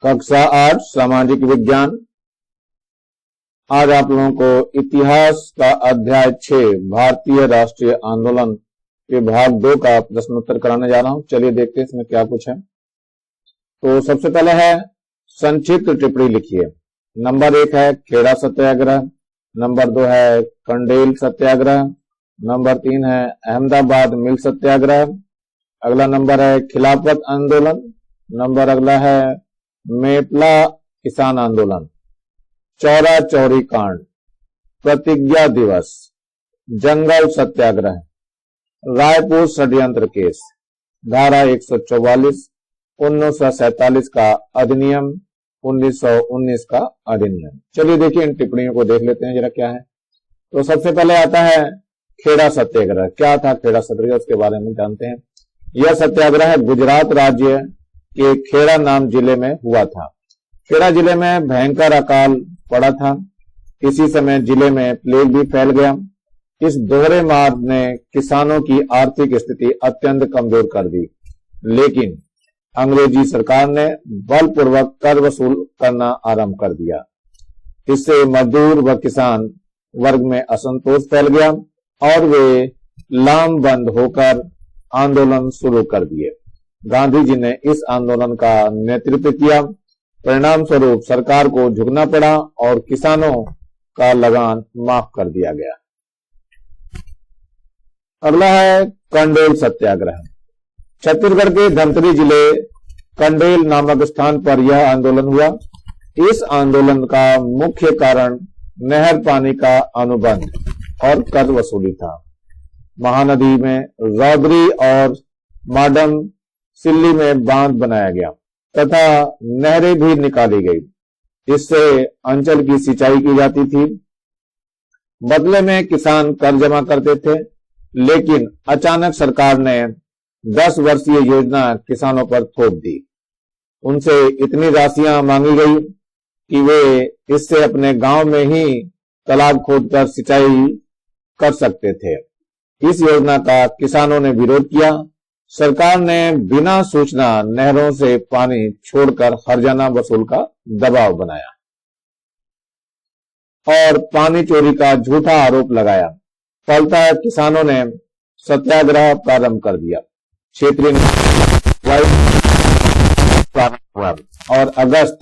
कक्षा 8 सामाजिक विज्ञान। आज आप लोगों को इतिहास का अध्याय 6 भारतीय राष्ट्रीय आंदोलन के भाग 2 का प्रश्नोत्तर कराने जा रहा हूं। चलिए देखते हैं इसमें क्या कुछ है। तो सबसे पहले है संक्षिप्त टिप्पणी लिखिए। नंबर 1 है खेड़ा सत्याग्रह, नंबर 2 है कंडेल सत्याग्रह, नंबर 3 है अहमदाबाद मिल सत्याग्रह, अगला नंबर है खिलाफत आंदोलन, नंबर अगला है मेपला किसान आंदोलन, चौरा चौरी कांड, प्रतिज्ञा दिवस, जंगल सत्याग्रह, रायपुर षड्यंत्र केस, धारा 144, 1947 का अधिनियम, 1919 का अधिनियम। चलिए देखिए इन टिप्पणियों को देख लेते हैं जरा क्या है। तो सबसे पहले आता है खेड़ा सत्याग्रह। क्या था खेड़ा सत्याग्रह, उसके बारे में जानते हैं। यह सत्याग्रह गुजरात राज्य के खेड़ा नाम जिले में हुआ था। खेड़ा जिले में भयंकर अकाल पड़ा था। इसी समय जिले में प्लेग भी फैल गया। इस दोहरे मार ने किसानों की आर्थिक स्थिति अत्यंत कमजोर कर दी, लेकिन अंग्रेजी सरकार ने बलपूर्वक कर वसूल करना आरंभ कर दिया। इससे मजदूर व किसान वर्ग में असंतोष फैल गया और वे लामबंद होकर आंदोलन शुरू कर दिए। गांधी जी ने इस आंदोलन का नेतृत्व किया। परिणाम स्वरूप सरकार को झुकना पड़ा और किसानों का लगान माफ कर दिया गया। अगला है कंडेल सत्याग्रह। छत्तीसगढ़ के धमतरी जिले कंडेल नामक स्थान पर यह आंदोलन हुआ। इस आंदोलन का मुख्य कारण नहर पानी का अनुबंध और कर वसूली था। महानदी में रौदरी और माडम सिल्ली में बांध बनाया गया तथा नहरें भी निकाली गई। इससे अंचल की सिंचाई की जाती थी। बदले में किसान कर जमा करते थे, लेकिन अचानक सरकार ने 10 वर्षीय योजना किसानों पर थोप दी। उनसे इतनी राशियां मांगी गई कि वे इससे अपने गांव में ही तालाब खोदकर सिंचाई कर सकते थे। इस योजना का किसानों ने विरोध किया। सरकार ने बिना सूचना नहरों से पानी छोड़कर हर्जाना वसूल का दबाव बनाया और पानी चोरी का झूठा आरोप लगाया। फलतः किसानों ने सत्याग्रह प्रारंभ कर दिया। क्षेत्रीय प्रारंभ हुआ और अगस्त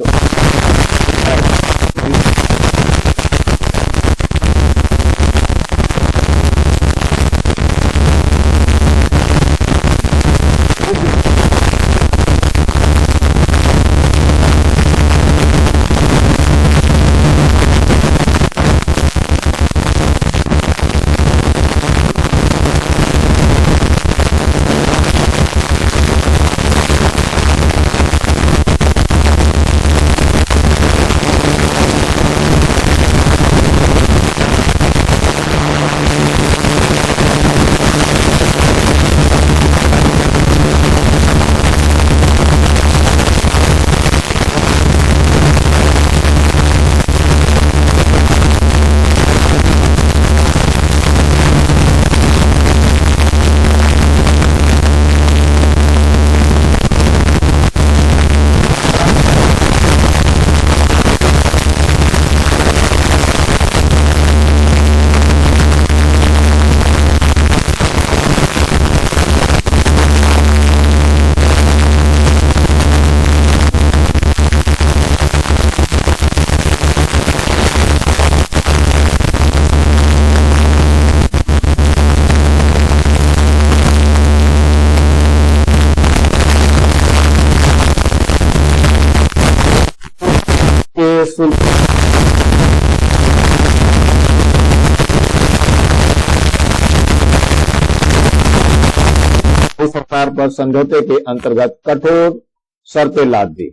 सरकार पर समझौते के अंतर्गत कठोर शर्तें लाद दी।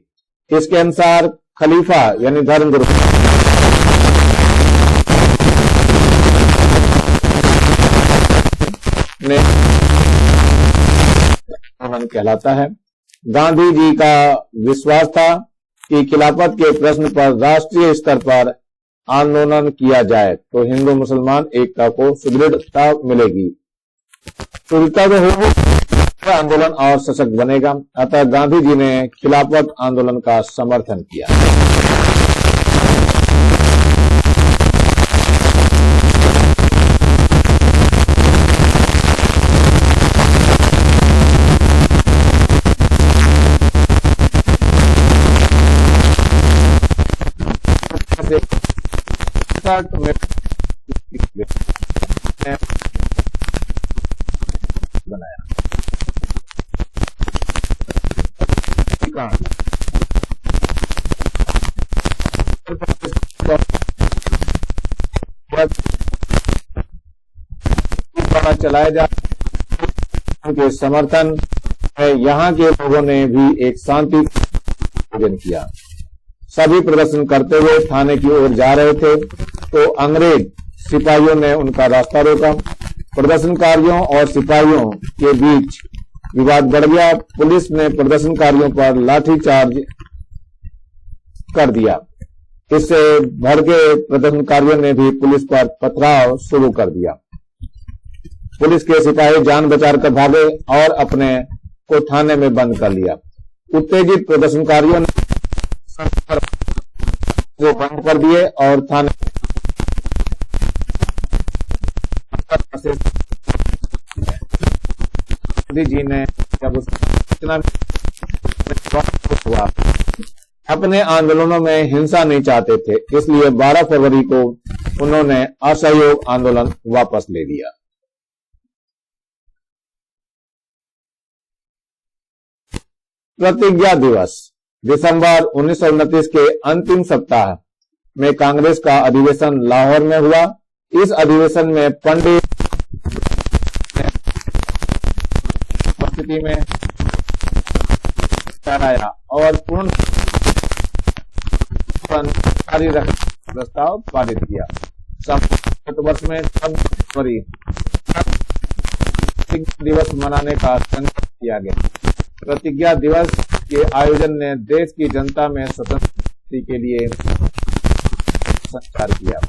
इसके अनुसार खलीफा यानी धर्मगुरु ने कहलाता है। गांधी जी का विश्वास था कि खिलाफत के प्रश्न पर राष्ट्रीय स्तर पर आंदोलन किया जाए तो हिंदू मुसलमान एकता को सुदृढ़ता मिलेगी। सुदृढ़ता तो होगी आंदोलन और सशक्त बनेगा। अतः गांधी जी ने खिलाफत आंदोलन का समर्थन किया। बनाया चलाए जा के समर्थन है। यहाँ के लोगों ने भी एक शांति आयोजन किया। सभी प्रदर्शन करते हुए थाने की ओर जा रहे थे तो अंग्रेज सिपाहियों ने उनका रास्ता रोका। प्रदर्शनकारियों और सिपाहियों के बीच विवाद बढ़ गया। पुलिस ने प्रदर्शनकारियों पर लाठीचार्ज कर दिया। इससे भड़के प्रदर्शनकारियों ने भी पुलिस पर पथराव शुरू कर दिया। पुलिस के सिपाही जान बचाकर भागे और अपने को थाने में बंद कर लिया। उत्तेजित प्रदर्शनकारियों ने बंद कर दिए और थाने गांधी जी ने जब इतना हुआ, अपने आंदोलनों में हिंसा नहीं चाहते थे, इसलिए 12 फरवरी को उन्होंने असहयोग आंदोलन वापस ले लिया। प्रतिज्ञा दिवस दिसंबर 1929 के अंतिम सप्ताह में कांग्रेस का अधिवेशन लाहौर में हुआ। इस अधिवेशन में पंडित उपस्थिति में कराया और पूर्ण प्रस्ताव पारित किया। वर्ष में फरवरी दिवस मनाने का संकल्प किया गया। प्रतिज्ञा दिवस के आयोजन ने देश की जनता में स्वतंत्रता के लिए संचार किया।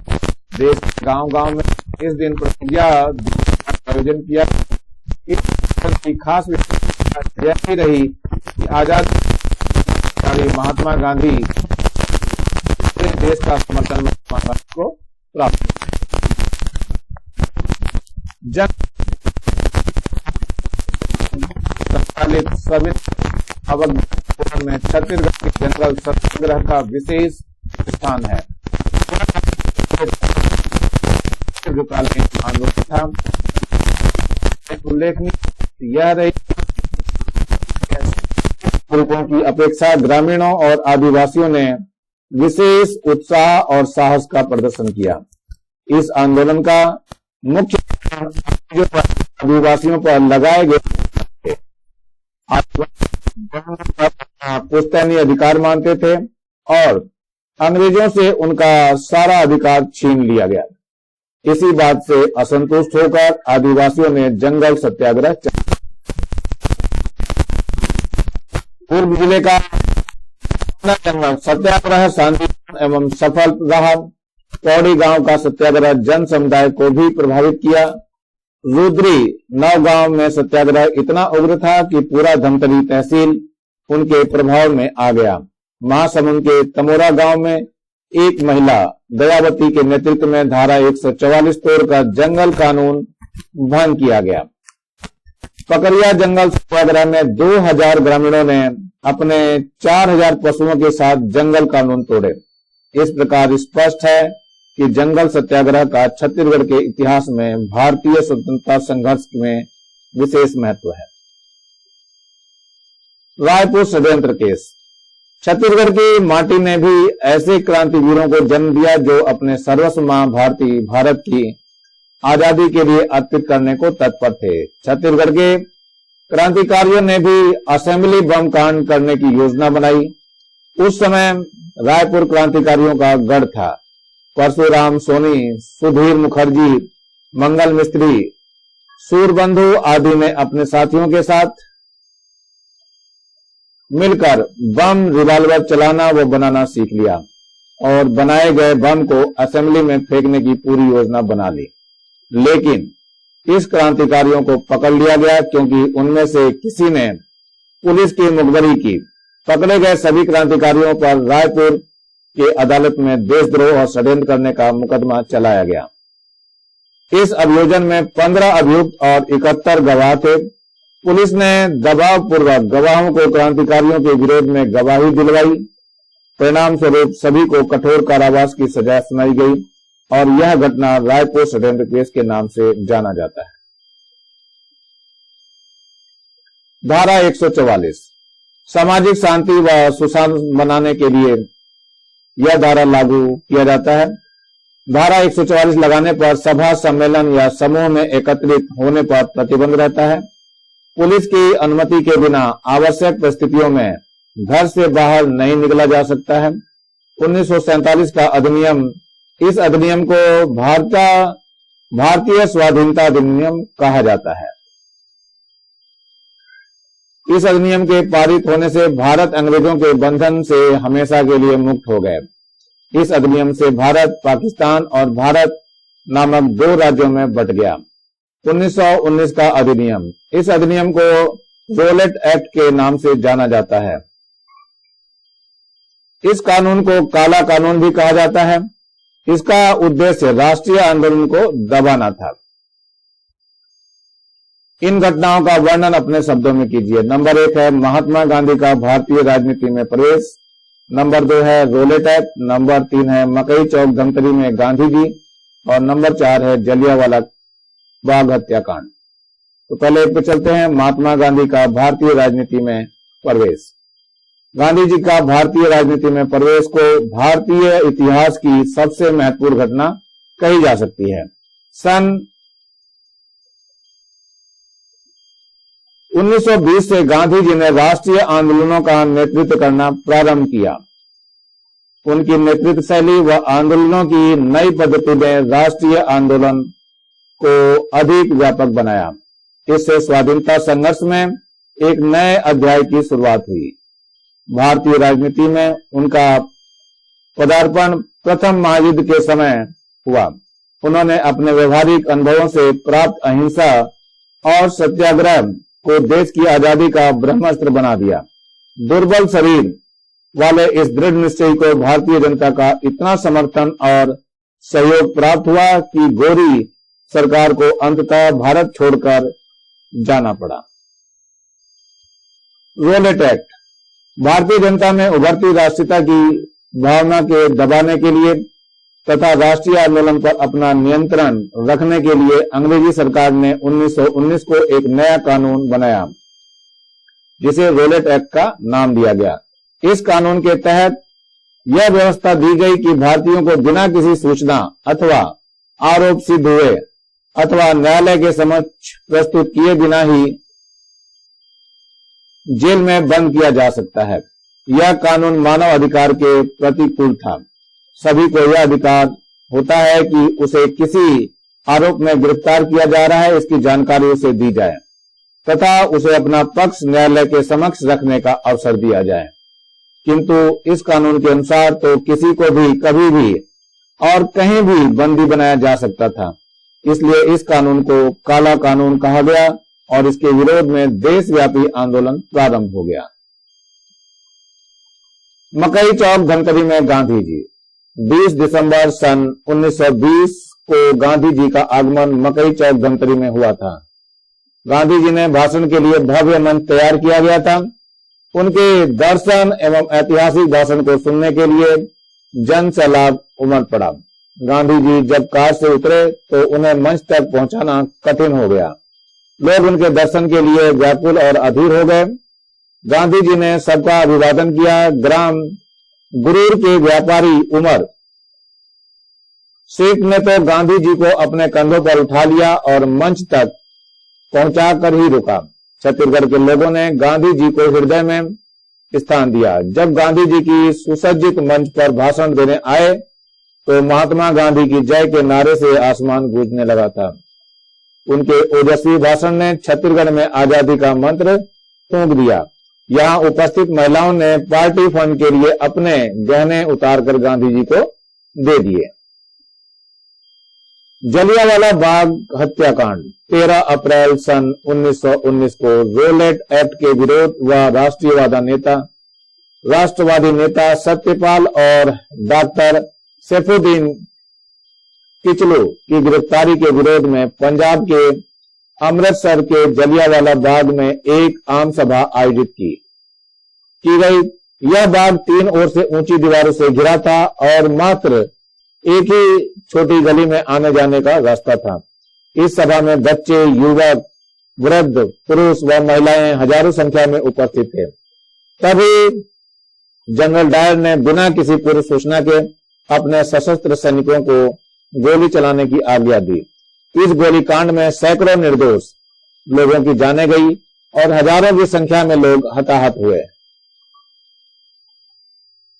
देश गांव-गांव में इस दिन प्रतिज्ञा आयोजन किया। इस की खास विशेषता यह रही कि आजादी महात्मा गांधी देश का समर्थन को प्राप्त जन संचालित सभी में छत्तीसगढ़ के जंगल सत्याग्रह का विशेष स्थान है। दीर्घकालीन आंदोलन था। उल्लेखनीय यह रही लोगों की अपेक्षा ग्रामीणों और आदिवासियों ने विशेष उत्साह और साहस का प्रदर्शन किया। इस आंदोलन का मुख्य आदिवासियों पर लगाए गए पुश्तैनी अधिकार मानते थे और अंग्रेजों से उनका सारा अधिकार छीन लिया गया। इसी बात से असंतुष्ट होकर आदिवासियों ने जंगल सत्याग्रह पूर्व जिले का जंगल सत्याग्रह शांति एवं सफल रहा। पौड़ी गांव का सत्याग्रह जन समुदाय को भी प्रभावित किया। रुद्री नौ गांव में सत्याग्रह इतना उग्र था कि पूरा धमतरी तहसील उनके प्रभाव में आ गया। महासमुंद के तमोरा गांव में एक महिला दयावती के नेतृत्व में धारा 144 तोड़कर जंगल कानून भंग किया गया। पकरिया जंगल सत्याग्रह में 2000 ग्रामीणों ने अपने 4000 पशुओं के साथ जंगल कानून तोड़े। इस प्रकार स्पष्ट है कि जंगल सत्याग्रह का छत्तीसगढ़ के इतिहास में भारतीय स्वतंत्रता संघर्ष में विशेष महत्व है। रायपुर षड्यंत्र केस। छत्तीसगढ़ की माटी ने भी ऐसे क्रांतिवीरों को जन्म दिया जो अपने सर्वस्व मां भारत की आजादी के लिए अर्पित करने को तत्पर थे। छत्तीसगढ़ के क्रांतिकारियों ने भी असेंबली बम कांड करने की योजना बनाई। उस समय रायपुर क्रांतिकारियों का गढ़ था। परशुराम सोनी, सुधीर मुखर्जी, मंगल मिस्त्री, सूरबंधु आदि ने अपने साथियों के साथ मिलकर बम रिवॉल्वर चलाना व बनाना सीख लिया और बनाए गए बम को असेंबली में फेंकने की पूरी योजना बना ली। लेकिन इस क्रांतिकारियों को पकड़ लिया गया क्योंकि उनमें से किसी ने पुलिस की मुखबरी की। पकड़े गए सभी क्रांतिकारियों पर रायपुर के अदालत में देशद्रोह और षड्यंत्र करने का मुकदमा चलाया गया। इस अभियोजन में 15 अभियुक्त और 71 गवाह थे। पुलिस ने दबाव पूर्वक गवाहों को क्रांतिकारियों के विरोध में गवाही दिलवाई। परिणाम स्वरूप सभी को कठोर कारावास की सजा सुनाई गई और यह घटना रायपुर षड्यंत्र केस के नाम से जाना जाता है। धारा 144 सामाजिक शांति व सुशासन बनाने के लिए यह धारा लागू किया जाता है। धारा 144 लगाने पर सभा, सम्मेलन या समूह में एकत्रित होने पर प्रतिबंध रहता है। पुलिस की अनुमति के बिना आवश्यक परिस्थितियों में घर से बाहर नहीं निकला जा सकता है। 1947 का अधिनियम, इस अधिनियम को भारतीय स्वाधीनता अधिनियम कहा जाता है। इस अधिनियम के पारित होने से भारत अंग्रेजों के बंधन से हमेशा के लिए मुक्त हो गए। इस अधिनियम से भारत, पाकिस्तान और भारत नामक 2 राज्यों में बंट गया। 1919 का अधिनियम, इस अधिनियम को रोलेट एक्ट के नाम से जाना जाता है। इस कानून को काला कानून भी कहा जाता है। इसका उद्देश्य राष्ट्रीय आंदोलन को दबाना था। इन घटनाओं का वर्णन अपने शब्दों में कीजिए। नंबर 1 है महात्मा गांधी का भारतीय राजनीति में प्रवेश। नंबर 2 है रोलेट एक्ट। नंबर 3 है मकई चौक धमतरी में गांधी जी। और नंबर 4 है जलियांवाला बाग हत्याकांड। तो पहले एक पे चलते हैं, महात्मा गांधी का भारतीय राजनीति में प्रवेश। गांधी जी का भारतीय राजनीति में प्रवेश को भारतीय इतिहास की सबसे महत्वपूर्ण घटना कही जा सकती है। सन 1920 से गांधी जी ने राष्ट्रीय आंदोलनों का नेतृत्व करना प्रारंभ किया। उनकी नेतृत्व शैली व आंदोलनों की नई पद्धति ने राष्ट्रीय आंदोलन को अधिक व्यापक बनाया। इससे स्वाधीनता संघर्ष में एक नए अध्याय की शुरुआत हुई। भारतीय राजनीति में उनका पदार्पण प्रथम महायुद्ध के समय हुआ। उन्होंने अपने व्यवहारिक अनुभवों से प्राप्त अहिंसा और सत्याग्रह को देश की आजादी का ब्रह्मास्त्र बना दिया। दुर्बल शरीर वाले इस दृढ़ निश्चय को भारतीय जनता का इतना समर्थन और सहयोग प्राप्त हुआ कि गोरी सरकार को अंततः भारत छोड़कर जाना पड़ा। रोलेट एक्ट, भारतीय जनता में उभरती राष्ट्रीयता की भावना के दबाने के लिए तथा राष्ट्रीय आंदोलन पर अपना नियंत्रण रखने के लिए अंग्रेजी सरकार ने 1919 को एक नया कानून बनाया जिसे रोलेट एक्ट का नाम दिया गया। इस कानून के तहत यह व्यवस्था दी गई कि भारतीयों को बिना किसी सूचना अथवा आरोप सिद्ध हुए अथवा न्यायालय के समक्ष प्रस्तुत किए बिना ही जेल में बंद किया जा सकता है। यह कानून मानव अधिकार के प्रतिकूल था। सभी को यह अधिकार होता है कि उसे किसी आरोप में गिरफ्तार किया जा रहा है इसकी जानकारी उसे दी जाए तथा उसे अपना पक्ष न्यायालय के समक्ष रखने का अवसर दिया जाए। किंतु इस कानून के अनुसार तो किसी को भी कभी भी और कहीं भी बंदी बनाया जा सकता था। इसलिए इस कानून को काला कानून कहा गया और इसके विरोध में देशव्यापी आंदोलन प्रारंभ हो गया। मकई चौक धमतरी में गांधी जी, 20 दिसंबर सन 1920 को गांधी जी का आगमन मकई चौक धमतरी में हुआ था। गांधी जी ने भाषण के लिए भव्य मंच तैयार किया गया था। उनके दर्शन एवं ऐतिहासिक भाषण को सुनने के लिए जन सैलाब उमड़ पड़ा। गांधी जी जब कार से उतरे तो उन्हें मंच तक पहुंचाना कठिन हो गया। लोग उनके दर्शन के लिए व्याकुल और अधीर हो गए। गांधी जी ने सबका अभिवादन किया। ग्राम गुरूर के व्यापारी उमर शेख ने तो गांधी जी को अपने कंधों पर उठा लिया और मंच तक पहुंचाकर ही रुका। छत्तीसगढ़ के लोगों ने गांधी जी को हृदय में स्थान दिया। जब गांधी जी की सुसज्जित मंच पर भाषण देने आए तो महात्मा गांधी की जय के नारे से आसमान गूंजने लगा था। उनके ओजस्वी भाषण ने छत्तीसगढ़ में आजादी का मंत्र फूंक दिया। यहां उपस्थित महिलाओं ने पार्टी फंड के लिए अपने गहने उतारकर गांधी जी को दे दिए। जलियांवाला बाग हत्याकांड 13 अप्रैल सन 1919 को रोलेट एक्ट के विरोध व राष्ट्रवादी नेता सत्यपाल और डॉक्टर सैफुद्दीन किचलू की गिरफ्तारी के विरोध में पंजाब के अमृतसर के जलियांवाला बाग में एक आम सभा आयोजित की गई। यह बाग 3 ओर से ऊंची दीवारों से घिरा था और मात्र एक ही छोटी गली में आने जाने का रास्ता था। इस सभा में बच्चे, युवक, वृद्ध, पुरुष व महिलाएं हजारों संख्या में उपस्थित थे। तभी जनरल डायर ने बिना किसी पूर्व सूचना के अपने सशस्त्र सैनिकों को गोली चलाने की आज्ञा दी। इस गोलीकांड में सैकड़ों निर्दोष लोगों की जानें गई और हजारों की संख्या में लोग हताहत हुए।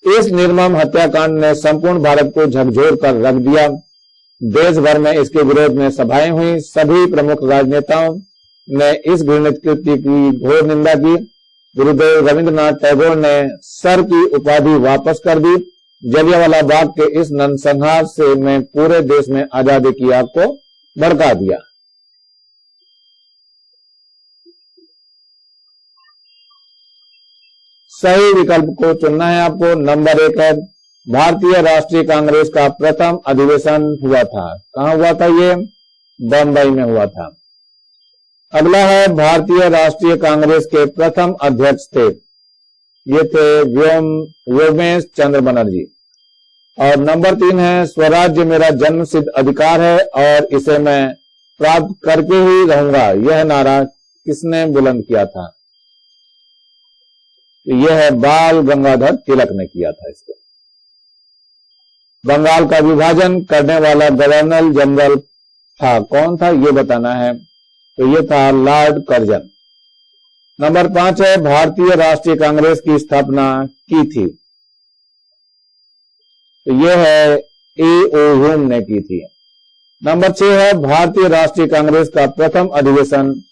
इस निर्मम हत्याकांड ने संपूर्ण भारत को झकझोर कर रख दिया। देश भर में इसके विरोध में सभाएं हुई। सभी प्रमुख राजनेताओं ने इस घृणित कृत्य की घोर निंदा की। गुरुदेव रविंद्रनाथ टैगोर ने सर की उपाधि वापस कर दी। जलियांवाला बाग के इस नरसंहार से में पूरे देश में आजादी की आग को भड़का दिया। सही विकल्प को चुनना है आपको। नंबर 1 है भारतीय राष्ट्रीय कांग्रेस का प्रथम अधिवेशन हुआ था। कहां हुआ था? ये बंबई में हुआ था। अगला है भारतीय राष्ट्रीय कांग्रेस के प्रथम अध्यक्ष थे, ये थे व्योमेश चंद्र बनर्जी। और नंबर 3 है स्वराज्य मेरा जन्मसिद्ध अधिकार है और इसे मैं प्राप्त करके ही रहूंगा, यह नारा किसने बुलंद किया था? यह है बाल गंगाधर तिलक ने किया था इसको। बंगाल का विभाजन करने वाला गवर्नर जनरल था, कौन था ये बताना है। तो ये था लॉर्ड कर्जन। नंबर 5 है भारतीय राष्ट्रीय कांग्रेस की स्थापना की थी, तो ये है A.O. ह्यूम ने की थी। नंबर 6 है भारतीय राष्ट्रीय कांग्रेस का प्रथम अधिवेशन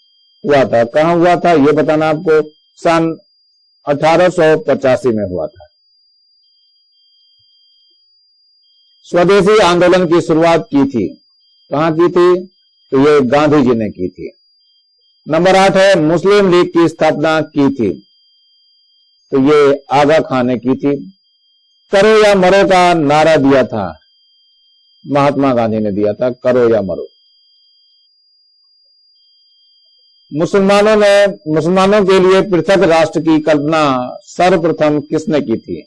हुआ था, कहां हुआ था ये बताना आपको। सन 1885 में हुआ था। स्वदेशी आंदोलन की शुरुआत की थी, कहां की थी? तो ये गांधी जी ने की थी। नंबर 8 है मुस्लिम लीग की स्थापना की थी, तो ये आगा खान ने की थी। करो या मरो का नारा दिया था, महात्मा गांधी ने दिया था, करो या मरो। मुसलमानों के लिए पृथक राष्ट्र की कल्पना सर्वप्रथम किसने की थी?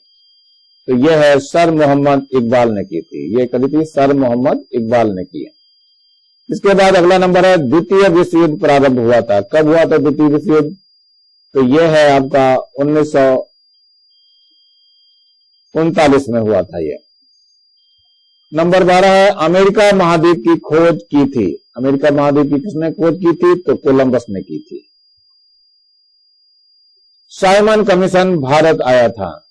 तो यह है सर मोहम्मद इकबाल ने की थी। ये करी थी सर मोहम्मद इकबाल ने की। इसके बाद अगला नंबर है द्वितीय विश्व युद्ध प्रारंभ हुआ था, कब हुआ था द्वितीय विश्व युद्ध? तो यह है आपका 1939 में हुआ था ये। नंबर 12 है अमेरिका महाद्वीप की खोज की थी। अमेरिका महाद्वीप की किसने खोज की थी? तो कोलंबस ने की थी। साइमन कमीशन भारत आया था,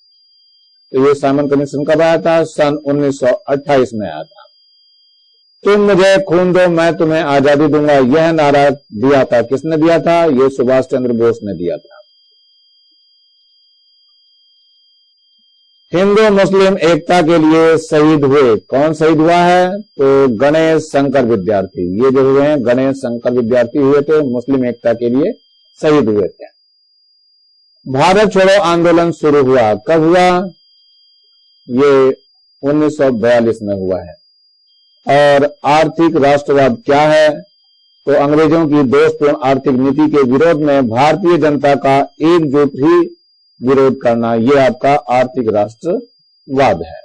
तो ये साइमन कमीशन कब आया था? सन 1928 में आया था। तुम मुझे खून दो मैं तुम्हें आजादी दूंगा, यह नारा दिया था, किसने दिया था? ये सुभाष चंद्र बोस ने दिया था। हिंदू मुस्लिम एकता के लिए शहीद हुए, कौन शहीद हुआ है? तो गणेश शंकर विद्यार्थी। ये जो हुए हैं गणेश शंकर विद्यार्थी हुए थे, मुस्लिम एकता के लिए शहीद हुए थे। भारत छोड़ो आंदोलन शुरू हुआ, कब हुआ? ये 1942 में हुआ है। और आर्थिक राष्ट्रवाद क्या है? तो अंग्रेजों की दोषपूर्ण आर्थिक नीति के विरोध में भारतीय जनता का एकजुट ही विरोध करना, ये आपका आर्थिक राष्ट्रवाद है।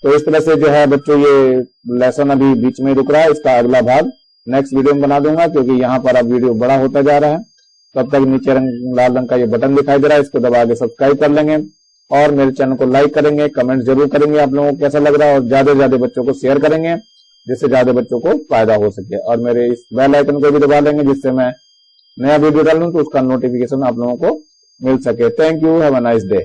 तो इस तरह से जो है बच्चों ये लेसन अभी बीच में रुक रहा है, इसका अगला भाग नेक्स्ट वीडियो में बना दूंगा, क्योंकि यहाँ पर अब वीडियो बड़ा होता जा रहा है। तब तक नीचे लाल रंग का ये बटन दिखाई दे रहा है, इसको दबा के सब्सक्राइब कर लेंगे और मेरे चैनल को लाइक करेंगे, कमेंट जरूर करेंगे आप लोगों को कैसा लग रहा है, और ज्यादा से ज्यादा बच्चों को शेयर करेंगे जिससे ज्यादा बच्चों को फायदा हो सके। और मेरे इस बेल आइकन को भी दबा लेंगे जिससे मैं नया वीडियो डालूं तो उसका नोटिफिकेशन आप लोगों को मिल सके। Thank you, have a nice day.